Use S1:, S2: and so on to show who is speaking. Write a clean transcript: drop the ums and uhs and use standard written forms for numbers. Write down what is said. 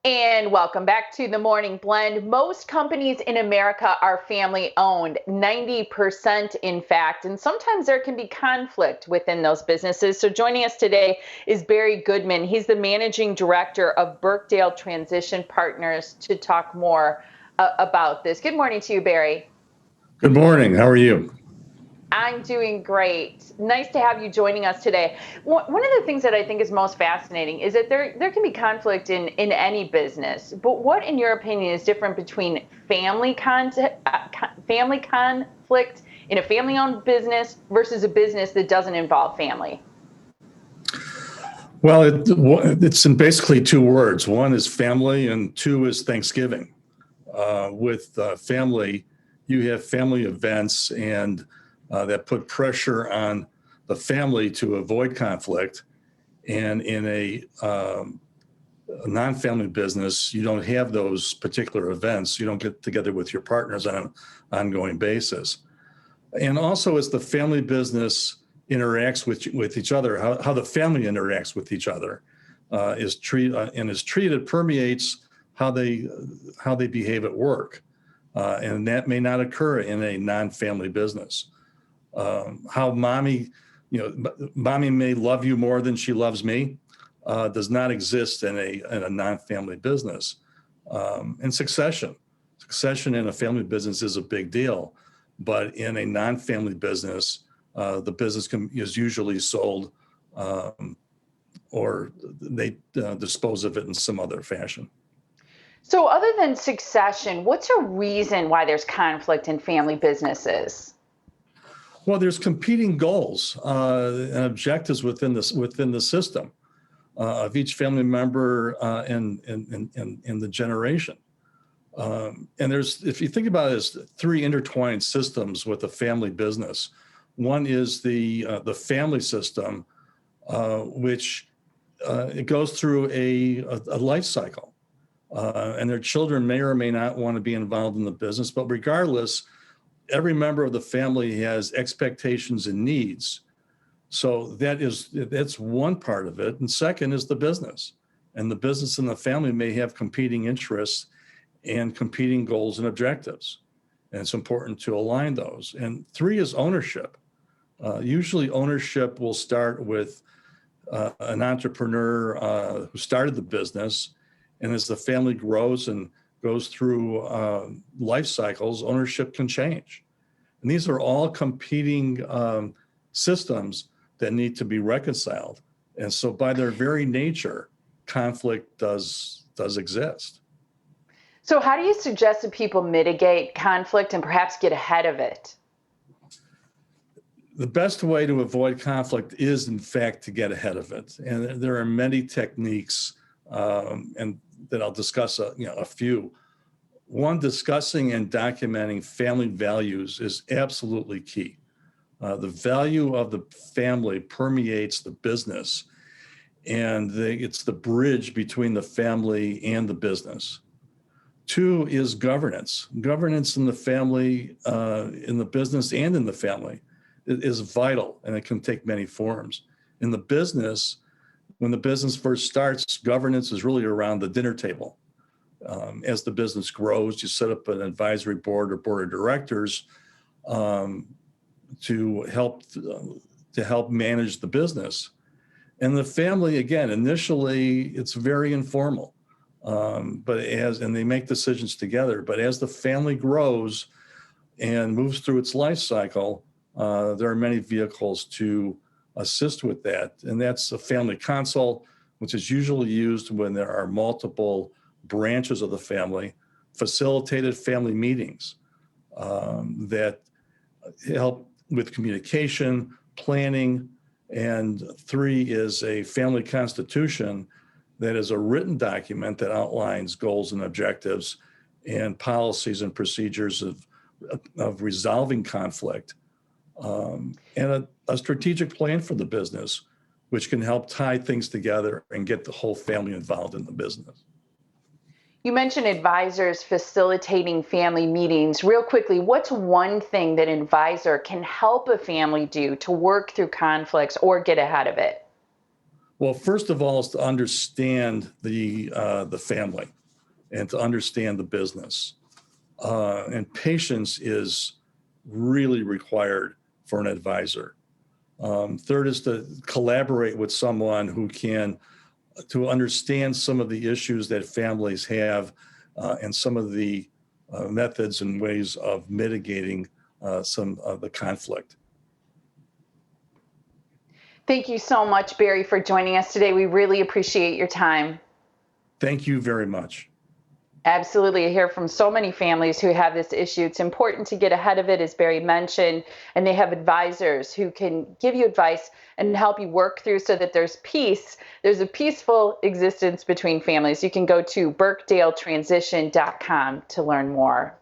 S1: And welcome back to the Morning Blend. Most companies in America are family owned, 90% in fact, and sometimes there can be conflict within those businesses. So joining us today is Barry Goodman. He's the managing director of Birkdale Transition Partners to talk more about this. Good morning to you, Barry.
S2: Good morning. How are you?
S1: I'm doing great. Nice to have you joining us today. One of the things that I think is most fascinating is that there can be conflict in any business. But what, in your opinion, is different between family conflict in a family-owned business versus a business that doesn't involve family?
S2: Well, it's in basically two words. One is family, and two is Thanksgiving. With family, you have family events, and that put pressure on the family to avoid conflict. And in a non-family business, you don't have those particular events. You don't get together with your partners on an ongoing basis. And also, as the family business interacts with each other, how the family interacts with each other is treated permeates how they behave at work, and that may not occur in a non-family business. How mommy may love you more than she loves me, does not exist in a non-family business. And succession in a family business is a big deal, but in a non-family business, the business is usually sold, or they dispose of it in some other fashion.
S1: So, other than succession, what's a reason why there's conflict in family businesses?
S2: Well, there's competing goals and objectives within the system of each family member and the generation. And if you think about it as three intertwined systems with a family business, one is the family system, which it goes through a life cycle, and their children may or may not want to be involved in the business, but regardless, every member of the family has expectations and needs. So that's one part of it. And second is the business. And the business and the family may have competing interests and competing goals and objectives. And it's important to align those. And three is ownership. Usually ownership will start with an entrepreneur who started the business. And as the family grows and goes through life cycles, ownership can change. And these are all competing systems that need to be reconciled. And so by their very nature, conflict does exist.
S1: So, how do you suggest that people mitigate conflict and perhaps get ahead of it?
S2: The best way to avoid conflict is, in fact, to get ahead of it. And there are many techniques, and that I'll discuss a few. One, discussing and documenting family values is absolutely key. The value of the family permeates the business, and it's the bridge between the family and the business. Two is governance. Governance in the family, in the business, and in the family is vital, and it can take many forms. In the business, when the business first starts, governance is really around the dinner table. As the business grows, you set up an advisory board or board of directors to help manage the business. And the family, again, initially it's very informal, and they make decisions together. But as the family grows and moves through its life cycle, there are many vehicles to assist with that, and that's a family consult, which is usually used when there are multiple branches of the family, facilitated family meetings that help with communication, planning, and three is a family constitution that is a written document that outlines goals and objectives and policies and procedures of resolving conflict, and a strategic plan for the business, which can help tie things together and get the whole family involved in the business.
S1: You mentioned advisors facilitating family meetings. Real quickly, what's one thing that an advisor can help a family do to work through conflicts or get ahead of it?
S2: Well, first of all, is to understand the family and to understand the business. And patience is really required for an advisor. Third is to collaborate with someone who can to understand some of the issues that families have and some of the methods and ways of mitigating some of the conflict.
S1: Thank you so much, Barry, for joining us today. We really appreciate your time.
S2: Thank you very much.
S1: Absolutely. I hear from so many families who have this issue. It's important to get ahead of it, as Barry mentioned, and they have advisors who can give you advice and help you work through so that there's peace. There's a peaceful existence between families. You can go to birkdaletransition.com to learn more.